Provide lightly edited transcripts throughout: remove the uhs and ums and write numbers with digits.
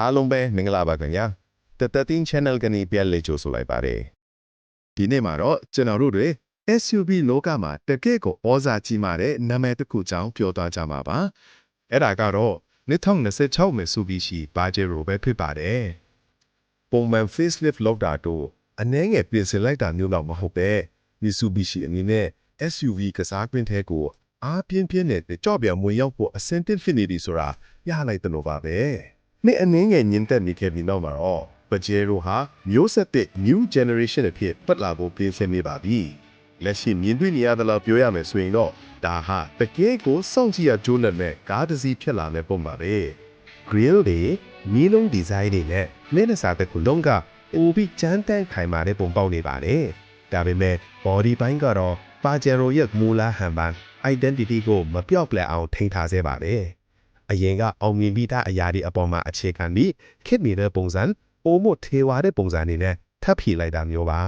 အားလုံးပဲမင်္ဂလာပါခင်ဗျာ13 channel ကနေပြန်လည်ကြိုဆိုလိုက်ပါတယ်ဒီနေ့မှာတော့ကျွန်တော်တို့တွေ SUV လောကမှာတကယ့်ကိုဩဇာကြီးမာတဲ့နာမည်တစ်ခုကြောင်းပြောသွားကြမှာပါအဲ့ဒါကတော့2026 Mitsubishi Pajero ပဲဖြစ်ပါတယ်ပုံမှန် facelift လောက်တာတော့အနည်းငယ်ပြင်ဆင်လိုက်တာမျိုးတော့မဟုတ်ပဲ Mitsubishi အနေနဲ့ SUV ကစားကွင်းထဲကိုအားပြင်းပြင်းနဲ့ကြော့ပြောင်ဝင်ရောက်ဖို့အဆင်သင့်ဖြစ်နေပြီဆိုတာရလိုက်တယ်လို့ပါပဲနေ့အနည်းငယ်ညင်သက်နေခဲ့ပြီးတော့မှာတော့ Pajero ဟာမျိုးဆက်တဲ့ new generation အဖြစ်ပတ်လာဖို့ပြင်ဆင်နေပါပြီလက်ရှိမြင်တွေ့နေရသလားပြောရမယ်ဆိုရင်တော့ဒါဟာတကယ်ကိုစောင့်ကြည့်ရကြိုးနဲ့မဲ့ကားတစ်စီးဖြစ်လာတဲ့ပုံပါပဲ grill တွေမီးလုံး design တွေနဲ့လက်နက်စာတစ်ခုလုံးကအိုပြီးကြမ်းတမ်းခိုင်မာတဲ့ပုံပေါက်နေပါတယ်ဒါပေမဲ့ body ပိုင်းကတော့ Pajero ရဲ့မူလဟန်ပန် identity ကိုမပြောက်ပြတ်အောင်ထိန်းထားစေပါတယ်အရင်ကအောင်မြင်ပြီးသားအရာတွေအပေါ်မှာအခြေခံပြီးခစ်နေတဲ့ပုံစံပိုမိုထေဝါတဲ့ပုံစံတွေနဲ့ထပ်ဖြည့်လိုက်တာမျိုးပါ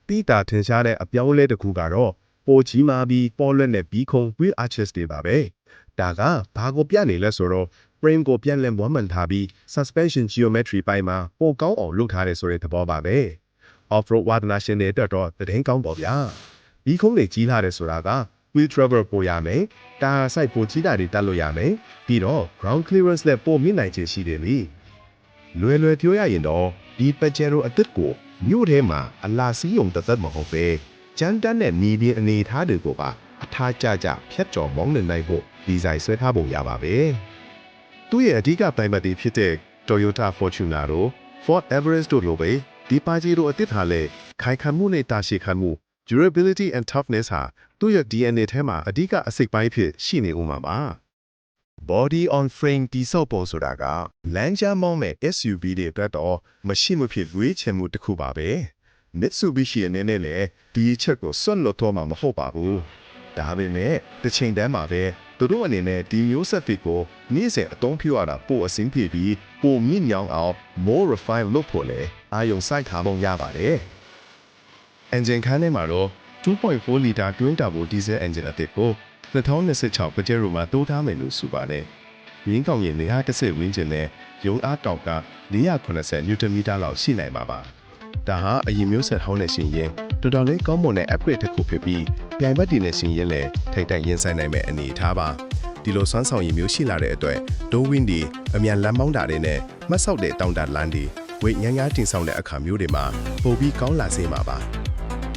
တိတာထင်ရှားတဲ့အပြောင်းလဲတစ်ခုကတော့ပိုကြီးမာပြီးပေါ်လွတ်တဲ့ဘီခုံ wheel arches တွေပါပဲဒါကဘာကိုပြနေလဲဆိုတော့ frame ကိုပြန်လည်ဝမ်းမှန်ထားပြီး suspension geometry ပိုင်းမှာပိုကောင်းအောင်လုပ်ထားတယ်ဆိုတဲ့သဘောပါပဲ off-road ဝါသနာရှင်တွေအတွက်တော့သတင်းကောင်းပါဗျာဘီခုံတွေကြီးလာတယ်ဆိုတာကwheel travel ပိုရမယ်။တာဆိုင်ပိုကြီးတာတွေတက်လို့ရမယ်။ပြီးတော့ ground clearance နဲ့ပိုမြင့်နိုင်ခြင်းရှိတယ်လေ။လွယ်ပြောရရင်တော့ဒီ Pajero အသစ်ကိုမြို့ထဲမှာအလားစီးုံတစ်သက်မဟုတ်ပဲ။ကျန်းတန်းတဲ့မြေပြင်အနေအထားတွေကိုပါအထားကျဖြတ်ကျော်မောင်းနှင်နိုင်ဖို့ဒီဇိုင်းဆွဲထားပုံရပါပဲ။သူ့ရဲ့အဓိကပြိုင်ဘက်တွေဖြစ်တဲ့ Toyota Fortuner တို့ Ford Everest တို့လိုပဲဒီ Pajero အသစ်ဟာလည်းခိုင်ခံမှုနဲ့တာရှည်ခံမှုdurability and toughness ဟာသူ့ရဲ့ DNA ထဲမှာအဓိကအစိတ်ပိုင်းဖြစ်ရှိနေဦးမှာပါ body on frame တိဆောက်ပုံဆိုတာကလမ်းကြားမောင်းမဲ့ SUV တွေအတွက်တော့မရှိမဖြစ်ရွေးချယ်မှုတစ်ခုပါပဲ Mitsubishi အနေနဲ့လည်းဒီအချက်ကိုစွန့်လွတ်တော့မှာမဟုတ်ပါဘူးဒါပေမဲ့တစ်ချိန်တည်းမှာပဲသူတို့အနေနဲ့ဒီမျိုးဆက်တွေကိုနေ့စဉ်အသုံးပြုရတာပိုအဆင်ပြေပြီးပိုမြင့်ညောင်းအောင် more refined လုပ်ဖို့လေအာယုံစိုက်ထားပုံရပါတယ် engine ခန်းထဲမှာတော့ 2.4 liter twin turbo diesel engine အသစ်ကို2026 Pajero မှာတိုးထားမယ်လို့ဆိုပါတယ်။ရင်းကောင်ရင်110ဝန်းကျင်နဲ့ရုံးအားတောက်က480 Nm လောက်ရှိနိုင်ပါပါ။ဒါဟာအရင်မျိုးဆက်ဟောင်းနဲ့ရှင်ရင်တော်တော်လေးကောင်းမွန်တဲ့ upgrade တစ်ခုဖြစ်ပြီးပြိုင်ဘက်တွေနဲ့ရှင်ရင်လည်းထိတိုက်ရင်ဆိုင်နိုင်မဲ့အနေအထားပါ။ဒီလိုစွမ်းဆောင်ရည်မျိုးရှိလာတဲ့အတွက်ဒိုးဝင်းဒီအမြန်လမ်းမောင်းတာတွေနဲ့မှတ်ဆောက်တဲ့တောင်တလမ်းတွေဝိတ်ငန်းငန်းတင်ဆောင်တဲ့အခါမျိုးတွေမှာပိုပြီးကောင်းလာစေမှာပါ။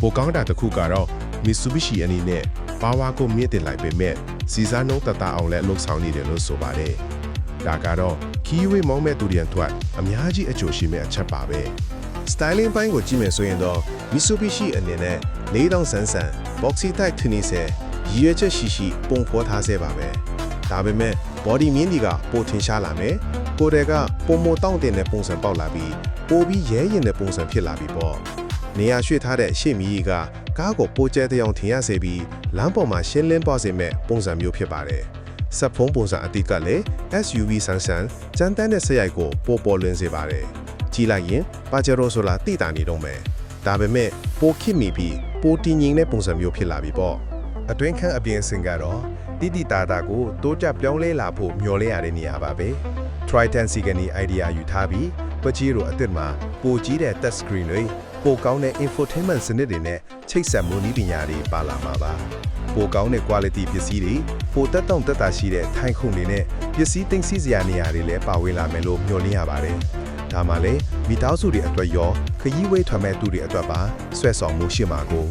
ပိုကောင်းတာတစ်ခုကတော့ Mitsubishi အနေနဲ့ power ကိုမြင့်တင်လိုက်ပေမဲ့စီစားနှုန်းတတအောင်လည်းလှုပ်ဆောင်နေတယ်လို့ဆိုပါတယ်။ဒါကတော့ keyway မောင်းမဲ့သူတွေအတွက်အများကြီးအကျိုးရှိမဲ့အချက်ပါပဲ။ styling ပိုင်းကိုကြည့်မယ်ဆိုရင်တော့ Mitsubishi အနေနဲ့4000ဆန်းဆန်း boxy type ထင်းနေစေရည်ရွယ်ချက်ရှိပုံဖော်ထားစေပါပဲ။ဒါပေမဲ့ body မြင့်ဒီကပိုထင်ရှားလာမယ်။ကိုယ်တည်းကပုံမတောင့်တင်တဲ့ပုံစံပေါက်လာပြီးပိုပြီးရဲရင်တဲ့ပုံစံဖြစ်လာပြီပေါ့။နေရာရွှေ့ထားတဲ့ရှေ့မီးကကားကိုပိုကျဲတဲ့အောင်ထင်ရစေပြီးလမ်းပေါ်မှာရှင်းလင်းပါစေမဲ့ပုံစံမျိုးဖြစ်ပါတယ်။စက်ဖုံးပုံစံအတိတ်ကလည်း SUV ဆန်းဆန်းကျန်းတန်းတဲ့ဆက်ရိုက်ကိုပေါ်လွင်စေပါတယ်။ကြည့်လိုက်ရင် Pajero ဆိုတာတိတာနေတော့မယ်။ဒါပေမဲ့ပိုခစ်မိပြီးပိုတည်ငြိမ်တဲ့ပုံစံမျိုးဖြစ်လာပြီပေါ့။အတွင်းခန်းအပြင်စင်ကတော့တိတိတာတာကိုတိုးကြပြောင်းလဲလာဖို့မျှော်လင့်ရတဲ့နေရာပါပဲ။ Triton စီကနေ idea ယူထားပြီး Pajero အသစ်မှာပိုကြီးတဲ့ touch screen တွေပိုကောင်းတဲ့ infotainment စနစ်တွေနဲ့ချိတ်ဆက်မှုနည်းပညာတွေပါလာမှာပါပိုကောင်းတဲ့ quality ပစ္စည်းတွေပိုတက်တောင့်တက်တာရှိတဲ့ထိုင်ခုံတွေနဲ့ပစ္စည်းသိမ်းဆည်းစရာနေရာတွေလည်းပါဝင်လာမယ်လို့မျှော်လင့်ရပါတယ်ဒါမှလည်းမိသားစုတွေအတွက်ရောခရီးဝေးထွက်မဲ့သူတွေအတွက်ပါဆွဲဆောင်မှုရှိမှာကို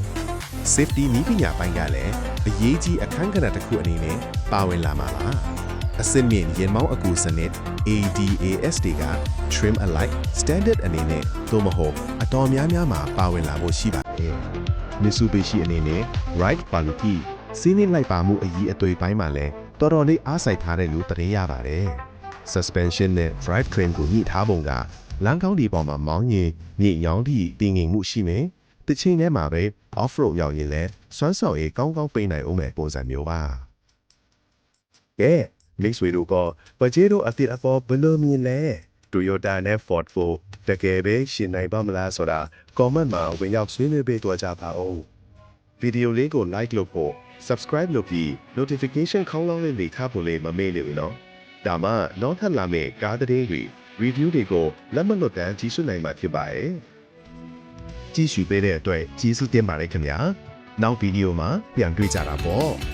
safety နည်းပညာပိုင်းကလည်းအရေးကြီးအခန်းကဏ္ဍတစ်ခုအနေနဲ့ပါဝင်လာမှာပါအစစ်မြင့်ရင်မောင်းအကူစနစ် ADAS တွေက trim alike standard အနေနဲ့သို့မဟုတ်အတော်များများမှာပါဝင်လာဖို့ရှိပါတယ်။ Mitsubishi အနေနဲ့ ride quality စီးနှင်းလိုက်ပါမှုအကြီးအသွေးပိုင်းမှာလည်းတော်တော်လေးအားစိုက်ထားတဲ့လူသတင်းရပါတယ်။ suspension နဲ့ drive train ကိုညှိထားပုံကလမ်းကောင်းဒီပေါ်မှာမောင်းရင်မြေရောင်းသည့်တည်ငြိမ်မှုရှိမယ်။တစ်ချိန်တည်းမှာပဲ off-road ရောက်ရင်လည်းစွမ်းဆောင်ရည်ကောင်းပေးနိုင်အောင်မဲ့ပုံစံမျိုးပါ။ကဲမိတ်ဆွေတို့က Pajero အသစ်အပေါ်ဘယ်လိုမြင်လဲ Toyota နဲ့ Ford ကိုတကယ်ပဲရှင်းနိုင်ပါမလားဆိုတာ comment မှာဝင်ရောက်ဆွေးနွေးပေးတော့ကြပါဦးဗီဒီယိုလေးကို like လုပ်ဖို့ subscribe လုပ်ပြီး notification ခေါင်းလောင်းလေးတွေထားဖို့လေးမမေ့လို့နော်ဒါမှနောက်ထပ်လာမယ့်ကားသတင်းတွေ review တွေကိုလက်မလွတ်တမ်းကြည့်ရှုနိုင်မှာဖြစ်ပါတယ်ကြည့်ရှုပေးတဲ့အတွက်ကျေးဇူးတင်ပါတယ်ခင်ဗျာနောက်ဗီဒီယိုမှာပြန်တွေ့ကြတာပေါ့